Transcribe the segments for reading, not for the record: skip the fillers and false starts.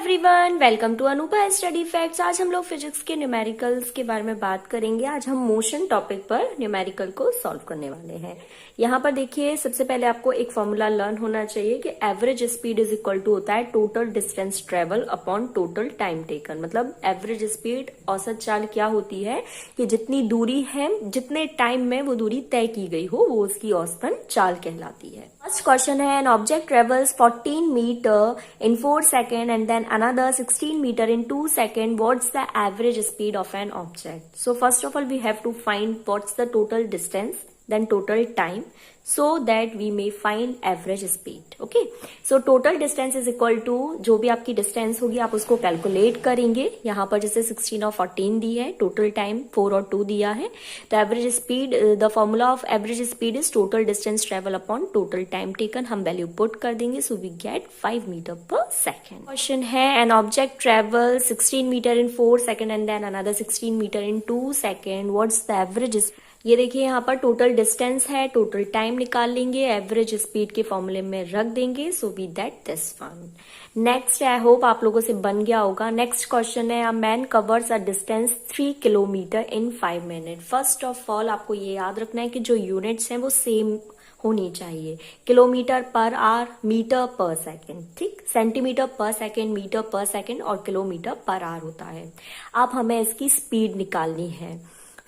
Everyone, welcome to Anupa study facts. आज हम लोग फिजिक्स के न्यूमेरिकल्स के बारे में बात करेंगे। आज हम मोशन टॉपिक पर न्यूमेरिकल को सॉल्व करने वाले हैं। यहाँ पर देखिए, सबसे पहले आपको एक फॉर्मूला लर्न होना चाहिए कि average speed is equal to होता है total distance travel upon total time taken. मतलब एवरेज स्पीड, औसत चाल क्या होती है कि जितनी दूरी है, जितने टाइम में वो दूरी तय की गई हो, वो उसकी औसतन चाल कहलाती है। फर्स्ट क्वेश्चन है, an object travels 14 metre in 4 seconds and then another 16 meter in 2 seconds. What's the average speed of an object? So first of all we have to find what's the total distance, then total time, so that we may find average speed. Okay, so total distance is equal to, जो भी आपकी distance होगी आप उसको calculate करेंगे। यहाँ पर जैसे 16 और 14 दी है, टोटल टाइम 4 और 2 दिया है। तो average speed, the formula of average speed is total distance travel upon total time taken. हम वैल्यू पुट कर देंगे, so we get 5 metre per second. Question है, an object travel 16 metre in 4 second and then another 16 metre in 2 second. What's the average? ये देखिए, यहाँ पर total distance है, total time निकाल लेंगे, एवरेज स्पीड के फॉर्मूले में रख देंगे, so we that this one. Next, I hope आप लोगों से बन गया होगा। नेक्स्ट क्वेश्चन है, a man covers a distance 3 kilometre in 5 minute. First of all आपको ये याद रखना है कि जो यूनिट्स हैं वो सेम होनी चाहिए। Kilometre per our, metre per second, ठीक, सेंटीमीटर पर सेकेंड, मीटर पर सेकेंड और किलोमीटर पर आवर होता है। अब हमें इसकी स्पीड निकालनी है।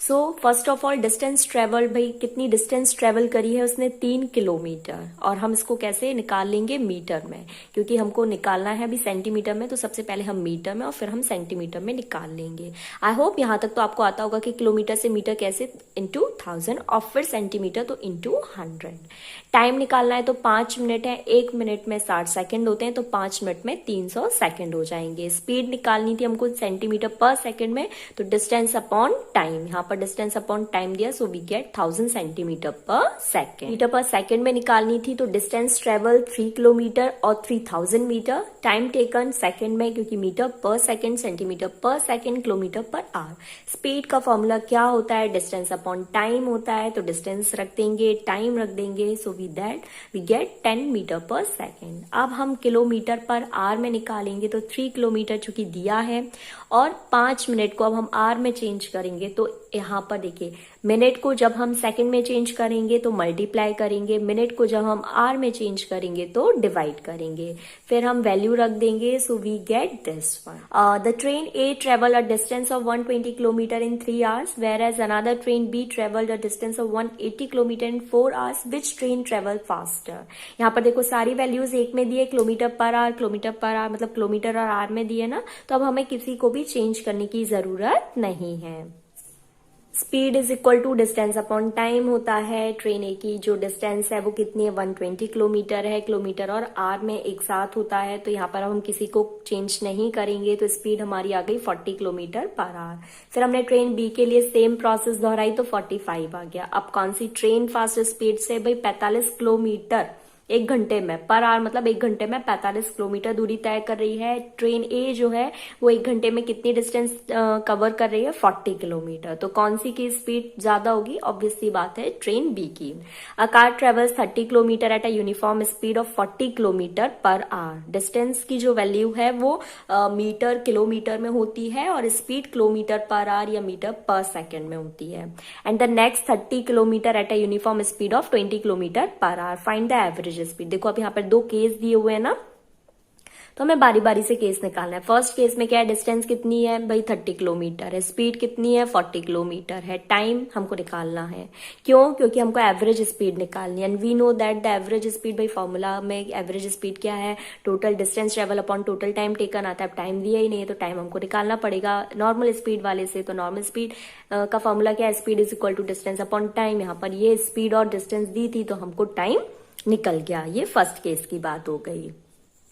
So first of all distance travel, भाई कितनी डिस्टेंस ट्रेवल करी है उसने? 3 किलोमीटर। और हम इसको कैसे निकाल लेंगे? मीटर में, क्योंकि हमको निकालना है अभी सेंटीमीटर में, तो सबसे पहले हम मीटर में और फिर हम सेंटीमीटर में निकाल लेंगे। आई होप यहाँ तक तो आपको आता होगा कि किलोमीटर से मीटर कैसे, इंटू 1000 और फिर सेंटीमीटर तो इंटू 100। टाइम निकालना है तो 5 मिनट है, 1 मिनट में 60 सेकेंड होते हैं, तो 5 मिनट में 300 सेकेंड हो जाएंगे। स्पीड निकालनी थी हमको सेंटीमीटर पर सेकेंड में, तो डिस्टेंस अपॉन टाइम, यहाँ पर डिस्टेंस अपॉन टाइम दिया, सो वी गेट 1000 सेंटीमीटर पर सेकेंड। मीटर पर सेकेंड में निकालनी थी तो डिस्टेंस ट्रेवल 3 किलोमीटर और 3000 मीटर। टाइम टेकन सेकेंड में, क्योंकि मीटर पर सेकेंड, सेंटीमीटर पर second, kilometre per our. Speed का फॉर्मूला क्या होता है? डिस्टेंस अपॉन टाइम होता है, तो डिस्टेंस रख देंगे, टाइम रख देंगे, so we gate 10 metre per second. अब हम किलोमीटर पर आवर में निकालेंगे तो 3 किलोमीटर चूंकि दिया है और 5 मिनट को अब हम आवर में चेंज करेंगे, तो यहाँ पर देखिए, मिनट को जब हम सेकंड में चेंज करेंगे तो मल्टीप्लाई करेंगे, मिनट को जब हम आवर में चेंज करेंगे तो डिवाइड करेंगे, फिर हम वैल्यू रख देंगे, so we get this one. The train A travel a distance of 120 kilometre in 3 hours, whereas another train B travelled a distance of 180 kilometre in 4 hours. Which train travel faster? यहाँ पर देखो सारी values एक में दिए, kilometre per our, kilometre per our मतलब kilometre और our में दिए ना, तो अब हमें किसी को भी चेंज करने की जरूरत नहीं है। Speed is equal to distance upon time होता है। ट्रेन ए की जो डिस्टेंस है वो कितनी है? 120 किलोमीटर है। किलोमीटर और आवर में एक साथ होता है, तो यहाँ पर हम किसी को चेंज नहीं करेंगे, तो स्पीड हमारी आ गई 40 किलोमीटर पर आवर। फिर हमने ट्रेन बी के लिए सेम प्रोसेस दोहराई तो 45 आ गया। अब कौन सी ट्रेन फास्ट स्पीड से? भाई 45 किलोमीटर 1 घंटे में पर आवर, मतलब 1 घंटे में 45 किलोमीटर दूरी तय कर रही है। ट्रेन ए जो है वो 1 घंटे में कितनी डिस्टेंस कवर कर रही है? 40 किलोमीटर। तो कौन सी की स्पीड ज्यादा होगी? ऑब्वियस सी बात है, ट्रेन बी की। अ car travels 30 kilometre at a uniform speed of 40 kilometre per our. Distance की जो वैल्यू है वो मीटर किलोमीटर में होती है और स्पीड किलोमीटर पर आवर या मीटर पर सेकेंड में होती है। And the next 30 kilometre at a uniform speed of 20 kilometre per our. Find the average speed. देखो अब यहाँ पर 2 केस दिए हुए हैं ना, तो हमें बारी बारी से केस निकालना है। फर्स्ट केस में क्या है? डिस्टेंस कितनी है? भाई 30 किलोमीटर है। स्पीड कितनी है? 40 किलोमीटर है। टाइम हमको निकालना है। क्यों? क्योंकि हमको एवरेज स्पीड निकालनी है। And we know that the average speed, भाई फॉर्मूला में एवरेज स्पीड क्या है? Total distance travel upon total time taken आता है। टाइम दिया ही नहीं है तो टाइम हमको निकालना पड़ेगा नॉर्मल स्पीड वाले से। तो नॉर्मल स्पीड का फॉर्मूला क्या है? Speed is equal to distance upon time. यहाँ पर ये स्पीड और डिस्टेंस दी थी तो हमको टाइम निकल गया। ये फर्स्ट केस की बात हो गई।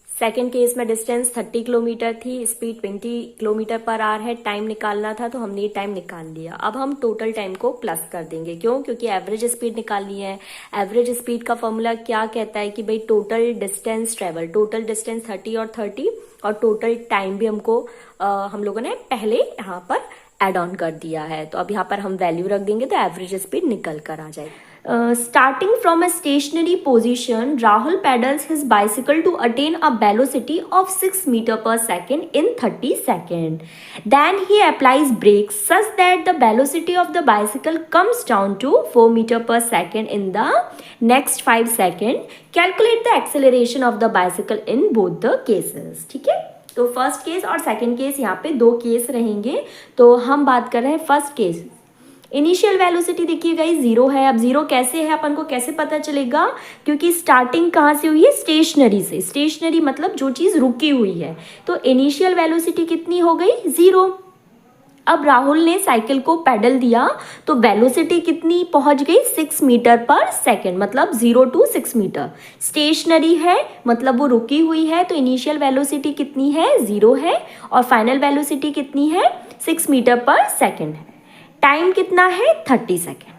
सेकेंड केस में डिस्टेंस 30 किलोमीटर थी, स्पीड 20 किलोमीटर पर आवर है, टाइम निकालना था तो हमने ये टाइम निकाल लिया। अब हम टोटल टाइम को प्लस कर देंगे। क्यों? क्योंकि एवरेज स्पीड निकालनी है। एवरेज स्पीड का फॉर्मूला क्या कहता है कि भाई total distance travel, total distance 30 और 30 और टोटल टाइम भी हमको हम लोगों ने पहले यहाँ पर एड ऑन कर दिया है। तो अब यहाँ पर हम वैल्यू रख देंगे तो एवरेज स्पीड निकल कर आ जाएगी। Starting from a stationary position, Rahul pedals his bicycle to attain a velocity of 6 meter per second in 30 seconds. Then he applies brakes such that the velocity of the bicycle comes down to 4 meter per second in the next 5 seconds. Calculate the acceleration of the bicycle in both the cases. ठीक है, तो first case और second case यहाँ पे दो case रहेंगे. तो हम बात कर रहे हैं फर्स्ट केस. इनिशियल वेलोसिटी देखिए गाइस 0 है. अब 0 कैसे है अपन को कैसे पता चलेगा, क्योंकि स्टार्टिंग कहाँ से हुई है, स्टेशनरी से. स्टेशनरी मतलब जो चीज़ रुकी हुई है. तो इनिशियल वेलोसिटी कितनी हो गई, 0. अब राहुल ने साइकिल को पेडल दिया तो वेलोसिटी कितनी पहुंच गई, 6 मीटर पर सेकेंड, मतलब 0 to 6 मीटर. स्टेशनरी है मतलब वो रुकी हुई है, तो इनिशियल वेलोसिटी कितनी है, 0 है. और फाइनल वेलोसिटी कितनी है, 6 मीटर पर सेकेंड है. टाइम कितना है, 30 सेकेंड.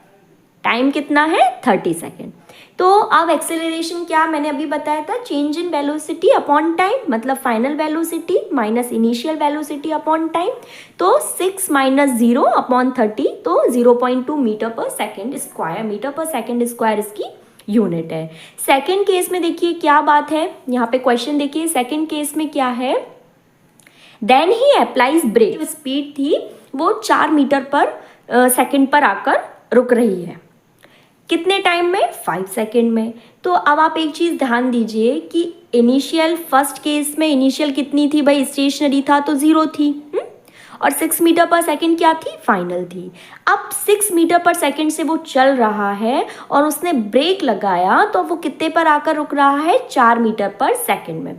टाइम कितना है, 30 सेकेंड. तो अब एक्सेलरेशन क्या मैंने अभी बताया था, change in velocity upon time, मतलब final velocity minus initial velocity upon time. तो 6 माइनस 0 अपॉन 30, तो 0.2 metre per second square. Metre per second square इसकी यूनिट है. सेकेंड केस में देखिए क्या बात है, यहाँ पे क्वेश्चन देखिए. सेकेंड केस में क्या है, देन ही अप्लाइज ब्रेक. जो स्पीड थी वो 4 मीटर पर सेकेंड पर आकर रुक रही है. कितने टाइम में, 5 सेकेंड में. तो अब आप एक चीज़ ध्यान दीजिए कि इनिशियल फर्स्ट केस में इनिशियल कितनी थी भाई, स्टेशनरी था तो 0 थी. और 6 मीटर पर सेकेंड क्या थी, फाइनल थी. अब 6 मीटर पर सेकेंड से वो चल रहा है और उसने ब्रेक लगाया तो वो कितने पर आकर रुक रहा है, 4 मीटर पर सेकेंड में.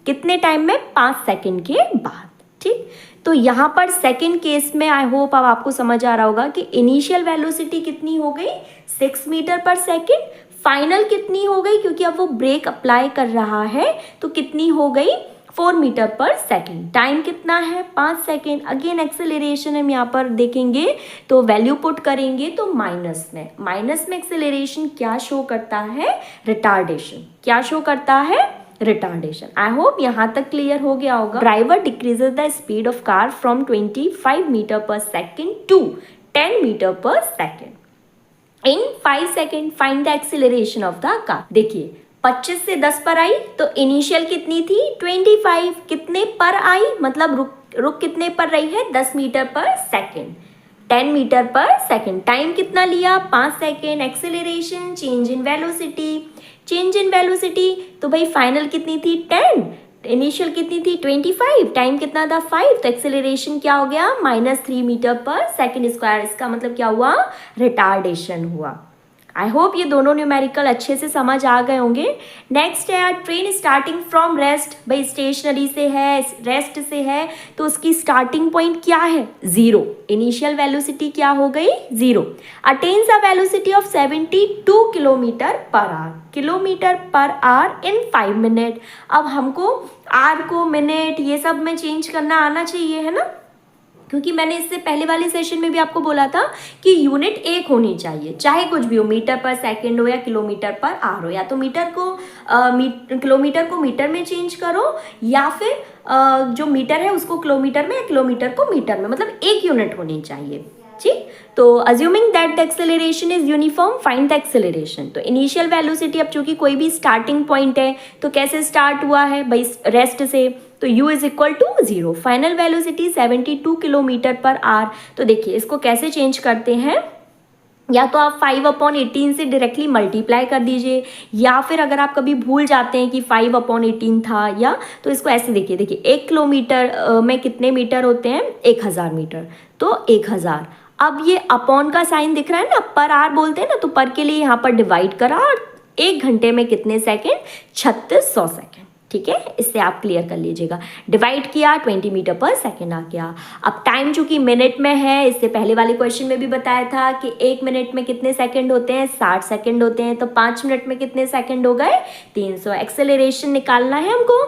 कितने टाइम में, 5 सेकेंड के बाद. ठीक, तो यहाँ पर सेकेंड केस में आई होप अब आपको समझ आ रहा होगा कि इनिशियल वेलोसिटी कितनी हो गई, 6 मीटर पर सेकेंड. फाइनल कितनी हो गई, क्योंकि अब वो ब्रेक अप्लाई कर रहा है तो कितनी हो गई, 4 मीटर पर सेकेंड. टाइम कितना है, 5 सेकेंड. अगेन एक्सेलरेशन हम यहाँ पर देखेंगे तो वैल्यू पुट करेंगे तो माइनस में. माइनस में एक्सेलरेशन क्या शो करता है, रिटार्डेशन. क्या शो करता है, रिटार्डेशन. आई होप यहाँ तक क्लियर हो गया होगा. Driver decreases the speed of car from 25 metre per second to 10 metre per second in 5 second. Find the acceleration of the car. देखिए 25 से 10 पर आई तो इनिशियल कितनी थी, 25. कितने पर आई, मतलब रुक कितने पर रही है, 10 metre per second, 10 metre per second. Time कितना लिया, 5 second. Acceleration, change in velocity. Change in velocity तो भाई फाइनल कितनी थी, 10. इनिशियल कितनी थी, 25. टाइम कितना था, 5. तो एक्सेलरेशन क्या हो गया, -3 मीटर पर सेकेंड स्क्वायर. इसका मतलब क्या हुआ, रिटार्डेशन हुआ. आई होप ये दोनों न्यूमेरिकल अच्छे से समझ आ गए होंगे. नेक्स्ट है ट्रेन स्टार्टिंग फ्रॉम रेस्ट. भाई स्टेशनरी से है, रेस्ट से है, तो उसकी स्टार्टिंग पॉइंट क्या है, 0. इनिशियल वेलोसिटी क्या हो गई, 0. Attains a velocity of 72 kilometre per our. Kilometre per hour in 5 minute. अब हमको आर को मिनट ये सब में चेंज करना आना चाहिए, है ना, क्योंकि मैंने इससे पहले वाले सेशन में भी आपको बोला था कि यूनिट एक होनी चाहिए, चाहे कुछ भी हो, मीटर पर सेकेंड हो या किलोमीटर पर आर हो. या तो किलोमीटर को मीटर में चेंज करो, या फिर जो मीटर है उसको किलोमीटर में, या किलोमीटर को मीटर में, मतलब एक यूनिट होनी चाहिए. ठीक, तो assuming that the acceleration is uniform, find the acceleration. तो इनिशियल वेलोसिटी, अब चूंकि कोई भी स्टार्टिंग पॉइंट है तो कैसे स्टार्ट हुआ है भाई, रेस्ट से, तो u is equal to 0. Final velocity 72 kilometre per hour. तो देखिए इसको कैसे चेंज करते हैं, या तो आप 5/18 से डायरेक्टली मल्टीप्लाई कर दीजिए, या फिर अगर आप कभी भूल जाते हैं कि 5/18 था, या तो इसको ऐसे देखिए. 1 किलोमीटर में कितने मीटर होते हैं, 1000 मीटर. तो 1000. अब ये अपॉन का साइन दिख रहा है ना, पर आर बोलते हैं ना, तो पर के लिए यहाँ पर डिवाइड करा, और 1 घंटे में कितने सेकेंड, 3600 सेकेंड. ठीक है, इससे आप क्लियर कर लीजिएगा. डिवाइड किया, 20 मीटर पर सेकेंड आ गया. अब टाइम चूंकि मिनट में है, इससे पहले वाले क्वेश्चन में भी बताया था कि 1 मिनट में कितने सेकंड होते हैं, 60 सेकंड होते हैं. तो 5 मिनट में कितने सेकंड हो गए, 300. एक्सेलरेशन निकालना है हमको,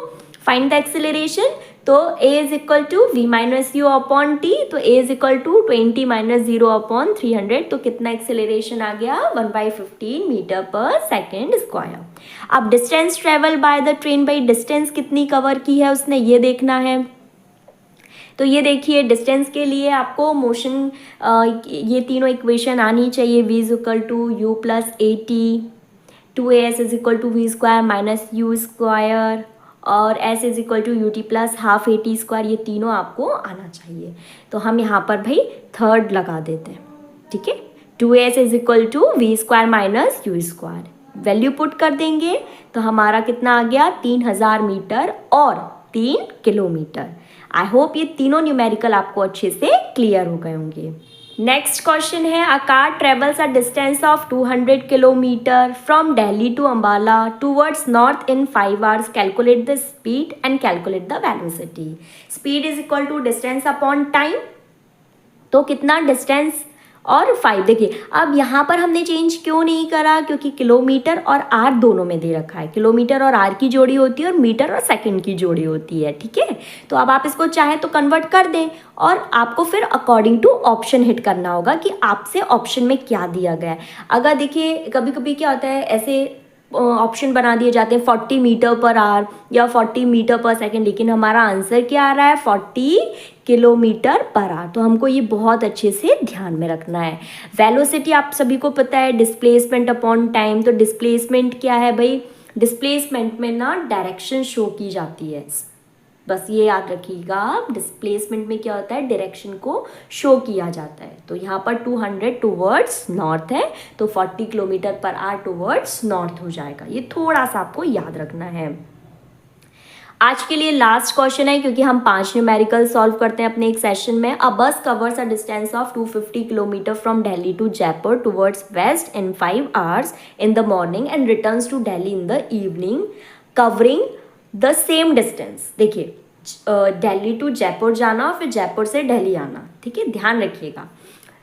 फाइंड द एक्सेलरेशन. तो a is equal to v minus u upon t. तो a is equal to 20 minus 0 upon 300. तो कितना एक्सेलरेशन आ गया, 1/15 मीटर पर सेकेंड स्क्वायर. अब distance travel by the train, बाई डिस्टेंस कितनी कवर की है उसने, ये देखना है. तो ये देखिए डिस्टेंस के लिए आपको मोशन ये तीनों इक्वेशन आनी चाहिए। v is equal to u plus a t, 2as is equal to v square minus u square और s is equal to u t plus half a t square, ये तीनों आपको आना चाहिए। तो हम यहाँ पर भाई थर्ड लगा देते हैं, ठीक है। 2as is equal to v square minus u square, value put कर देंगे तो हमारा कितना आ गया 3000 मीटर और 3 किलोमीटर। आई होप ये तीनों न्यूमेरिकल आपको अच्छे से क्लियर हो गए होंगे। नेक्स्ट क्वेश्चन है, a car travels a distance of 200 kilometre from Delhi to Ambala towards north in 5 hours, calculate the speed and calculate the velocity. Speed is equal to distance upon time, तो कितना distance और 5। देखिए अब यहाँ पर हमने चेंज क्यों नहीं करा, क्योंकि किलोमीटर और आर दोनों में दे रखा है। किलोमीटर और आर की जोड़ी होती है और मीटर और सेकंड की जोड़ी होती है, ठीक है। तो अब आप इसको चाहे तो कन्वर्ट कर दें और आपको फिर अकॉर्डिंग टू ऑप्शन हिट करना होगा कि आपसे ऑप्शन में क्या दिया गया है। अगर देखिए कभी कभी क्या होता है, ऐसे ऑप्शन बना दिए जाते हैं 40 मीटर पर आवर या 40 मीटर पर सेकंड, लेकिन हमारा आंसर क्या आ रहा है 40 किलोमीटर पर आवर। तो हमको ये बहुत अच्छे से ध्यान में रखना है। वेलोसिटी आप सभी को पता है डिस्प्लेसमेंट अपॉन टाइम। तो डिस्प्लेसमेंट क्या है भाई, डिस्प्लेसमेंट में ना डायरेक्शन शो की जाती है, बस ये याद रखिएगा। डिस्प्लेसमेंट में क्या होता है, डायरेक्शन को शो किया जाता है। तो यहाँ पर 200 टूवर्ड्स नॉर्थ है तो 40 kilometre per our towards north हो जाएगा। ये थोड़ा सा आपको याद रखना है। आज के लिए लास्ट क्वेश्चन है, क्योंकि हम 5 न्यूमेरिकल सॉल्व करते हैं अपने एक सेशन में। A bus covers a distance of 250 kilometre from Delhi to Jaipur towards west in 5 hours in the morning and returns to Delhi in the evening covering the same distance. देखिए Delhi to Jaipur जाना और फिर जयपुर से दिल्ली आना, ठीक है, ध्यान रखिएगा।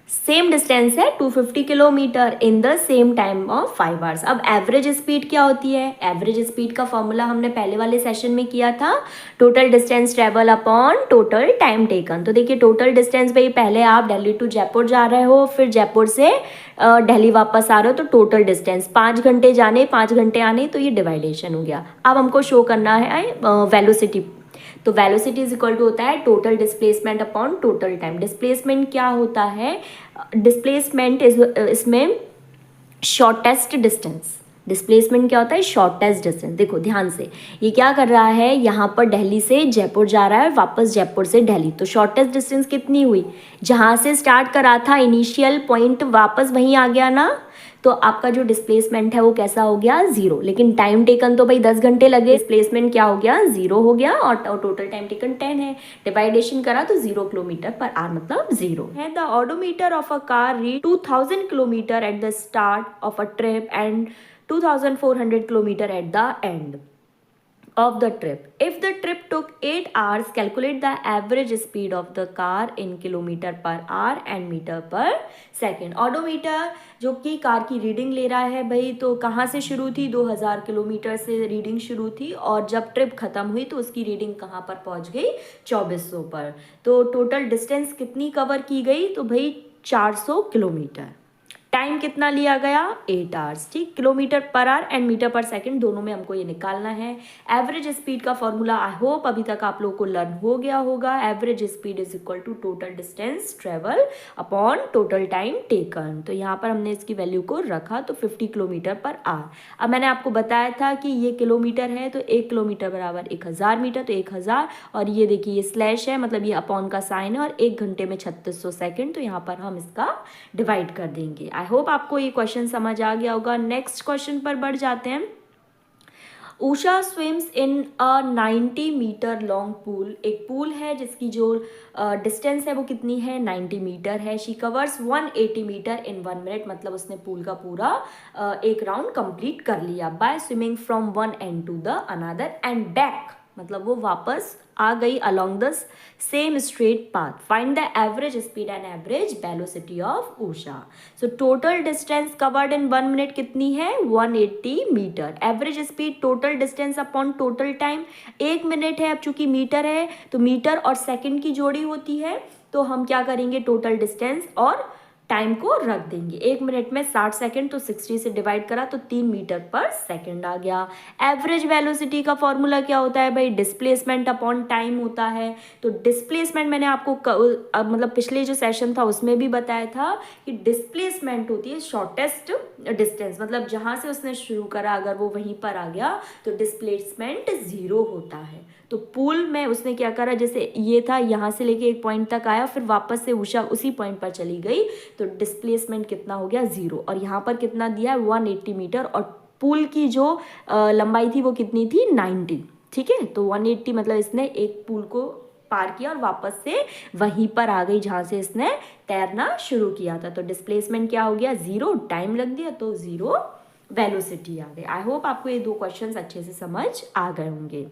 सेम डिस्टेंस है 250 kilometre in the same time of 5 hours. अब एवरेज स्पीड क्या होती है, एवरेज स्पीड का फॉर्मूला हमने पहले वाले सेशन में किया था, total distance travel upon total time taken. तो देखिए टोटल डिस्टेंस भाई, पहले आप दिल्ली टू जयपुर जा रहे हो फिर जयपुर से दिल्ली वापस आ रहे हो, तो टोटल डिस्टेंस 5 घंटे जाने 5 घंटे आने, तो ये डिवाइडेशन हो गया। अब हमको शो करना है वेलोसिटी। तो वेलोसिटी इज इक्वल टू होता है total displacement upon total time. Displacement क्या होता है, डिस्प्लेसमेंट इसमें शॉर्टेस्ट डिस्टेंस। डिस्प्लेसमेंट क्या होता है, शॉर्टेस्ट डिस्टेंस। देखो ध्यान से, ये क्या कर रहा है, यहाँ पर दिल्ली से जयपुर जा रहा है, वापस जयपुर से दिल्ली, तो शॉर्टेस्ट डिस्टेंस कितनी हुई, जहाँ से स्टार्ट करा था इनिशियल पॉइंट वापस वहीं आ गया ना, तो आपका जो डिस्प्लेसमेंट है वो कैसा हो गया 0। लेकिन टाइम टेकन तो भाई 10 घंटे लगे, डिस्प्लेसमेंट क्या हो गया 0 हो गया और टोटल टाइम टेकन 10 है। डिवाइडेशन करा तो 0 किलोमीटर पर आवर मतलब 0 है। The odometer of a car read 2000 kilometre at the start of a trip and 2400 kilometer at the end of the trip. If the trip took 8 hours, calculate the average speed of the car in kilometer per hour and meter per second. Odometer जो कि car की reading ले रहा है भाई, तो कहाँ से शुरू थी, 2000 किलोमीटर से रीडिंग शुरू थी और जब ट्रिप खत्म हुई तो उसकी रीडिंग कहाँ पर पहुँच गई 2400 पर। तो टोटल डिस्टेंस कितनी कवर की गई, तो भाई 400 किलोमीटर। टाइम कितना लिया गया 8 आवर्स, ठीक। Kilometre per hour and metre per second दोनों में हमको ये निकालना है। एवरेज स्पीड का फॉर्मूला आई होप अभी तक आप लोगों को लर्न हो गया होगा। Average speed is equal to total distance travel upon total time taken. तो यहाँ पर हमने इसकी वैल्यू को रखा तो 50 किलोमीटर पर आवर। अब मैंने आपको बताया था कि ये किलोमीटर है तो 1 किलोमीटर बराबर 1000 मीटर, तो 1000 और ये देखिए ये स्लैश है मतलब ये अपॉन का साइन है और 1 घंटे में 3600 सेकेंड, तो यहाँ पर हम इसका डिवाइड कर देंगे। आई होप आपको ये क्वेश्चन समझ आ गया होगा। नेक्स्ट क्वेश्चन पर बढ़ जाते हैं। Usha swims in a 90 metre long pool. एक पूल है जिसकी जो डिस्टेंस है वो कितनी है 90 मीटर है। She covers 180 metre in 1 minute, मतलब उसने पूल का पूरा एक राउंड कंप्लीट कर लिया। By swimming from one end to the another end back, मतलब वो वापस आ गई along the same straight path. Find the average speed and average velocity of Usha. So total distance covered in 1 minute कितनी है 180 metre. Average speed total distance upon total time 1 minute है। अब चूंकि मीटर है तो मीटर और सेकंड की जोड़ी होती है, तो हम क्या करेंगे टोटल डिस्टेंस और 1 मिनट का स्क्वायर करेंगे, 180 टाइम को रख देंगे। 1 मिनट में 60 सेकंड, तो 60 से डिवाइड करा तो 3 मीटर पर सेकंड आ गया। एवरेज वेलोसिटी का फॉर्मूला क्या होता है भाई, डिस्प्लेसमेंट अपॉन टाइम होता है। तो डिस्प्लेसमेंट मैंने आपको मतलब पिछले जो सेशन था उसमें भी बताया था कि डिस्प्लेसमेंट होती है शॉर्टेस्ट डिस्टेंस, मतलब जहां से उसने शुरू करा अगर वो वहीं पर आ गया तो डिस्प्लेसमेंट 0 होता है। तो पूल में उसने क्या करा, जैसे ये था यहाँ से लेके एक पॉइंट तक आया, फिर वापस से उषा उसी पॉइंट पर चली गई, तो डिस्प्लेसमेंट कितना हो गया 0। और यहाँ पर कितना दिया है 180 मीटर, और पूल की जो लंबाई थी वो कितनी थी 90, ठीक है। तो 180 मतलब इसने एक पूल को पार किया और वापस से वहीं पर आ गई जहां से इसने तैरना शुरू किया था। तो डिस्प्लेसमेंट क्या हो गया 0, टाइम लग दिया तो 0 वेलोसिटी आ गई। आई होप आपको ये 2 क्वेश्चंस अच्छे से समझ आ गए होंगे।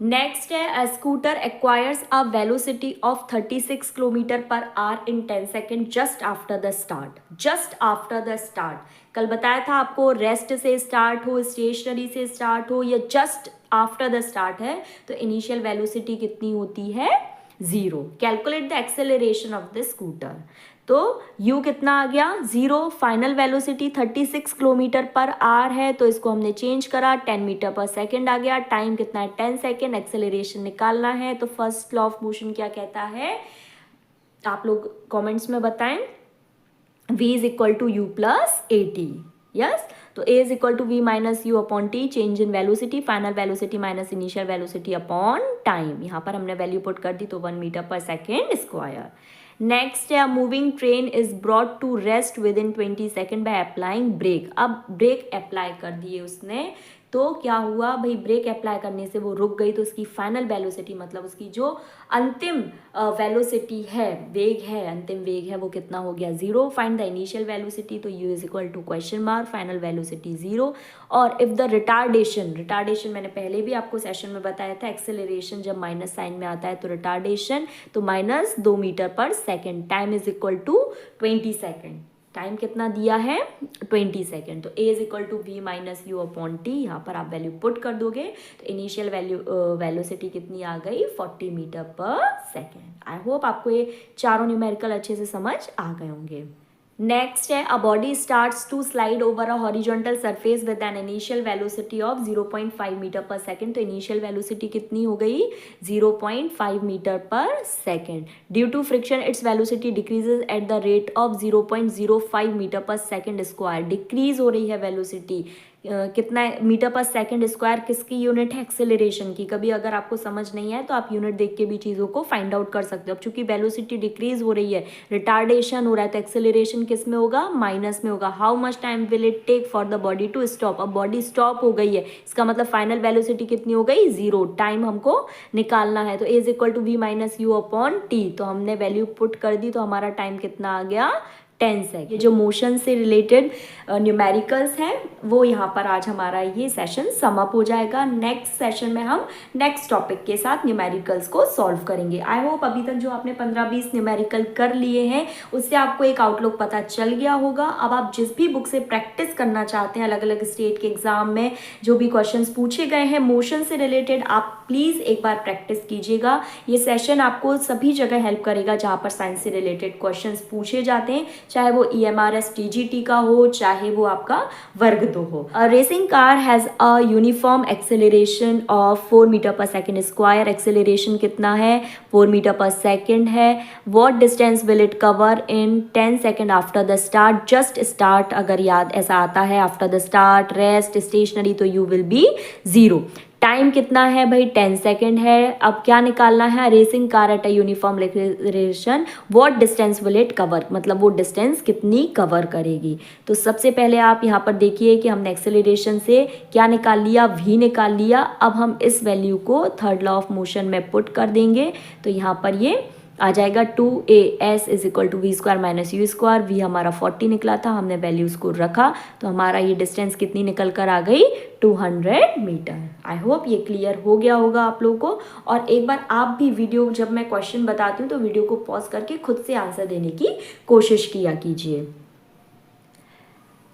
नेक्स्ट है, a scooter acquires a velocity of 36 kilometre per hour in 10 second just after the start. Just after the start, कल बताया था आपको रेस्ट से स्टार्ट हो, स्टेशनरी से स्टार्ट हो या जस्ट आफ्टर द स्टार्ट है तो इनिशियल वेलोसिटी कितनी होती है 0। Calculate the acceleration of the scooter, तो u कितना आ गया 0। Final velocity 36 kilometre per our है, तो इसको हमने चेंज करा 10 मीटर पर सेकेंड आ गया। टाइम कितना है 10 सेकेंड। एक्सेलरेशन निकालना है, तो फर्स्ट लॉ ऑफ मोशन क्या कहता है, आप लोग कमेंट्स में बताएं। v is equal to u plus a t, yes. तो a is equal to v minus u upon t, change in velocity, final velocity minus initial velocity upon time. यहाँ पर हमने वैल्यू पुट कर दी, तो 1 metre per second square. Next है, moving train is brought to rest within 20 second by applying brake. अब brake apply कर दिए उसने, तो क्या हुआ भाई, ब्रेक अप्लाई करने से वो रुक गई, तो उसकी फाइनल वेलोसिटी मतलब उसकी जो अंतिम वेलोसिटी है, वेग है, अंतिम वेग है, वो कितना हो गया 0। फाइंड द इनिशियल वेलोसिटी, तो u is equal to question mark, final velocity 0। और इफ द रिटार्डेशन मैंने पहले भी आपको सेशन में बताया था, एक्सेलरेशन जब माइनस साइन में आता है तो रिटार्डेशन, तो minus 2 metre per second. Time is equal to 20 second. Time कितना दिया है 20 सेकेंड। तो a is equal to v minus u upon t, यहाँ पर आप वैल्यू पुट कर दोगे तो इनिशियल वेलोसिटी कितनी आ गई 40 metre per second. I hope आपको ये चारों न्यूमेरिकल अच्छे से समझ आ गए होंगे। नेक्स्ट है, a body starts to slide over a horizontal surface with an initial velocity of 0.5 metre per second. तो इनिशियल वेलोसिटी कितनी हो गई 0.5 metre per second. Due to friction its velocity decreases at the rate of 0.05 metre per second square. Decrease हो रही है velocity, कितना metre per second square किसकी unit है, एक्सेलरेशन की। कभी अगर आपको समझ नहीं आए तो आप यूनिट देख के भी चीज़ों को फाइंड आउट कर सकते हो। अब चूंकि वेलोसिटी डिक्रीज हो रही है, रिटार्डेशन हो रहा है, तो एक्सेलरेशन किस में होगा, माइनस में होगा। How much time will it take for the body to stop. अब बॉडी स्टॉप हो गई है, इसका मतलब फाइनल वेलोसिटी कितनी हो गई 0। टाइम हमको निकालना है, तो a is equal to v minus u upon t, तो हमने वैल्यू पुट कर दी, तो हमारा टाइम कितना आ गया 10 सेकेंड। ये जो मोशन से रिलेटेड न्यूमेरिकल्स हैं वो यहाँ पर आज हमारा ये सेशन समअप हो जाएगा। नेक्स्ट सेशन में हम नेक्स्ट टॉपिक के साथ न्यूमेरिकल्स को सॉल्व करेंगे। आई होप अभी तक जो आपने 15-20 न्यूमेरिकल कर लिए हैं उससे आपको एक आउटलुक पता चल गया होगा। अब आप जिस भी बुक से प्रैक्टिस करना चाहते हैं, अलग अलग स्टेट के एग्जाम में जो भी क्वेश्चंस पूछे गए हैं मोशन से रिलेटेड, आप प्लीज़ एक बार प्रैक्टिस कीजिएगा। ये सेशन आपको सभी जगह हेल्प करेगा जहाँ पर साइंस से रिलेटेड क्वेश्चंस पूछे जाते हैं, चाहे वो EMRS TGT का हो, चाहे वो आपका वर्ग 2 हो। A racing car has a uniform acceleration of 4 metre per second square. Acceleration कितना है 4 मीटर पर सेकेंड है। What distance will it cover in 10 second after the start. Just start अगर याद ऐसा आता है, after the start, rest, stationary, तो u will be 0। Time कितना है भाई 10 सेकेंड है। अब क्या निकालना है, racing car at a uniform acceleration what distance will it cover, मतलब वो डिस्टेंस कितनी कवर करेगी। तो सबसे पहले आप यहाँ पर देखिए कि हमने एक्सेलरेशन से क्या निकाल लिया, v निकाल लिया। अब हम इस वैल्यू को थर्ड लॉ ऑफ मोशन में पुट कर देंगे, तो यहाँ पर ये आ जाएगा 2as is equal to v square minus u square. V हमारा 40 निकला था, हमने वैल्यूज को रखा, तो हमारा ये डिस्टेंस कितनी निकल कर आ गई 200 मीटर। आई होप ये क्लियर हो गया होगा आप लोगों को। और एक बार आप भी वीडियो, जब मैं क्वेश्चन बताती हूँ तो वीडियो को पॉज करके खुद से आंसर देने की कोशिश किया कीजिए।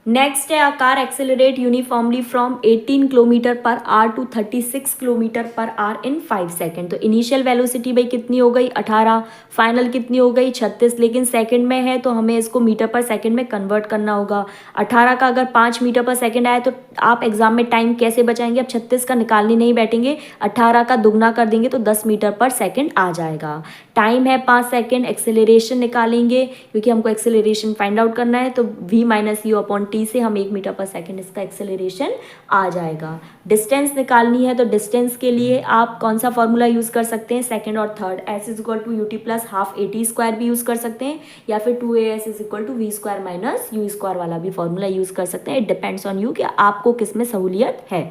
नेक्स्ट है a car accelerate uniformly from 18 kilometre per hour to 36 kilometre per hour in 5 second. तो इनिशियल वेलोसिटी भाई कितनी हो गई 18, फाइनल कितनी हो गई 36, लेकिन सेकंड में है तो हमें इसको मीटर पर सेकंड में कन्वर्ट करना होगा। 18 का अगर 5 मीटर पर सेकंड आया तो आप एग्जाम में टाइम कैसे बचाएंगे? अब 36 का निकालने नहीं बैठेंगे, 18 का दुगना कर देंगे तो 10 मीटर पर सेकंड आ जाएगा। टाइम है 5 सेकंड। एक्सेलरेशन निकालेंगे क्योंकि हमको एक्सेलरेशन फाइंड आउट करना है, तो v minus u upon T से हम 1 मीटर पर सेकंड इसका एक्सेलरेशन आ जाएगा। डिस्टेंस निकालनी है तो डिस्टेंस के लिए आप कौन सा फॉर्मूला यूज़ कर सकते हैं? सेकंड और third, s is equal to u t plus half a t square भी यूज़ कर सकते हैं, या फिर 2as is equal to v square minus u square वाला भी फॉर्मूला यूज़ कर सकते हैं। इट डिपेंड्स ऑन यू कि आपको किस में सहूलियत है।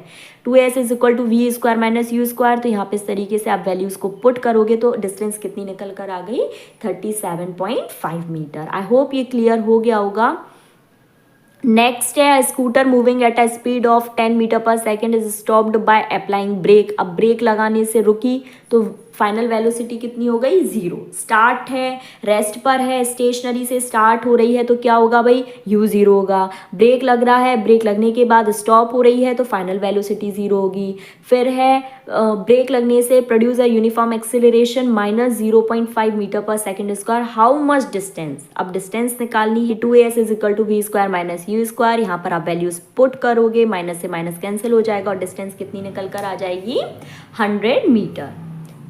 2s is equal to v square minus u square, तो यहाँ पे इस तरीके से आप वैल्यूज़ को पुट करोगे तो डिस्टेंस कितनी निकल कर आ गई? 37.5 मीटर। आई होप ये क्लियर हो गया होगा। नेक्स्ट है scooter moving at a speed of 10 metre per second is stopped by applying brake. अब ब्रेक लगाने से रुकी तो फाइनल वेलोसिटी कितनी हो गई? 0। स्टार्ट है, रेस्ट पर है, स्टेशनरी से स्टार्ट हो रही है तो क्या होगा भाई? u 0 होगा। ब्रेक लग रहा है, ब्रेक लगने के बाद स्टॉप हो रही है तो फाइनल वेलोसिटी 0 होगी। फिर है ब्रेक लगने से produce a uniform acceleration minus 0.5 metre per second square. How much distance? अब डिस्टेंस निकालनी है। 2as is equal to v square minus u square. यहाँ पर आप वैल्यूज पुट करोगे, माइनस से माइनस कैंसिल हो जाएगा और डिस्टेंस कितनी निकल कर आ जाएगी? 100 मीटर।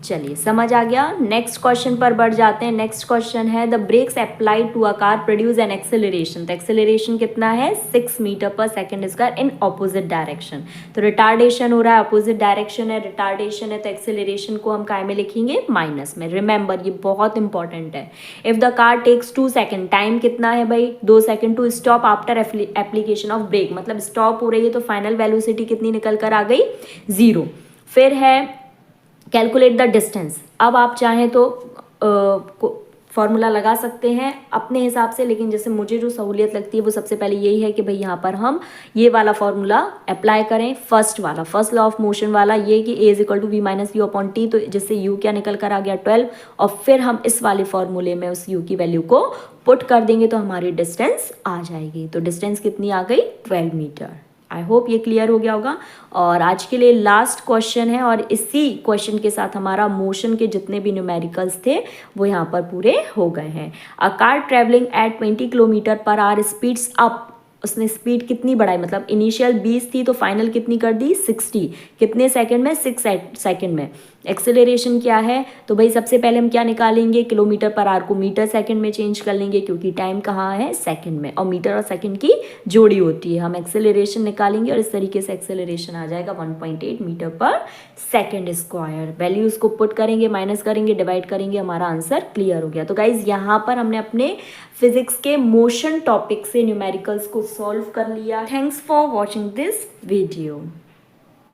चलिए समझ आ गया। नेक्स्ट क्वेश्चन पर बढ़ जाते हैं। नेक्स्ट क्वेश्चन है the brakes applied to a car produce an acceleration. तो एक्सेलरेशन कितना है? 6 metre per second square in opposite direction. तो रिटार्डेशन हो रहा है, अपोजिट डायरेक्शन है, रिटार्डेशन है, तो एक्सेलरेशन को हम काय में लिखेंगे? माइनस में। रिमेंबर ये बहुत इंपॉर्टेंट है। If the car takes 2 second, time कितना है भाई? 2 second to stop after application of brake, मतलब स्टॉप हो रही है तो फाइनल वेलोसिटी कितनी निकल कर आ गई? 0। फिर है कैलकुलेट द डिस्टेंस। अब आप चाहें तो फॉर्मूला लगा सकते हैं अपने हिसाब से, लेकिन जैसे मुझे जो सहूलियत लगती है वो सबसे पहले यही है कि भाई यहाँ पर हम ये वाला फॉर्मूला अप्लाई करें, फर्स्ट वाला, फर्स्ट लॉ ऑफ मोशन वाला, ये कि a is equal to v minus u upon t, तो जिससे u क्या निकल कर आ गया? 12। और फिर हम इस वाले फॉर्मूले में उस u की वैल्यू को पुट कर देंगे तो हमारी डिस्टेंस आ जाएगी। तो डिस्टेंस कितनी आ गई? 12 मीटर। आई होप ये क्लियर हो गया होगा। और आज के लिए लास्ट क्वेश्चन है और इसी क्वेश्चन के साथ हमारा मोशन के जितने भी न्यूमेरिकल्स थे वो यहाँ पर पूरे हो गए हैं। A car travelling at 20 kilometre per our speeds up. उसने स्पीड कितनी बढ़ाई? मतलब इनिशियल 20 थी तो फाइनल कितनी कर दी? 60। कितने सेकंड में? 6 सेकंड में। एक्सेलरेशन क्या है? तो भाई सबसे पहले हम क्या निकालेंगे? किलोमीटर पर आवर को मीटर सेकंड में चेंज कर लेंगे क्योंकि टाइम कहाँ है? सेकंड में, और मीटर और सेकंड की जोड़ी होती है। हम एक्सेलरेशन निकालेंगे और इस तरीके से एक्सेलरेशन आ जाएगा 1.8 metre per second square. Values को पुट करेंगे, माइनस करेंगे, डिवाइड करेंगे, हमारा आंसर क्लियर हो गया। तो गाइज यहाँ पर हमने अपने फिजिक्स के मोशन टॉपिक से न्यूमेरिकल्स को सॉल्व कर लिया। Thanks for watching this video.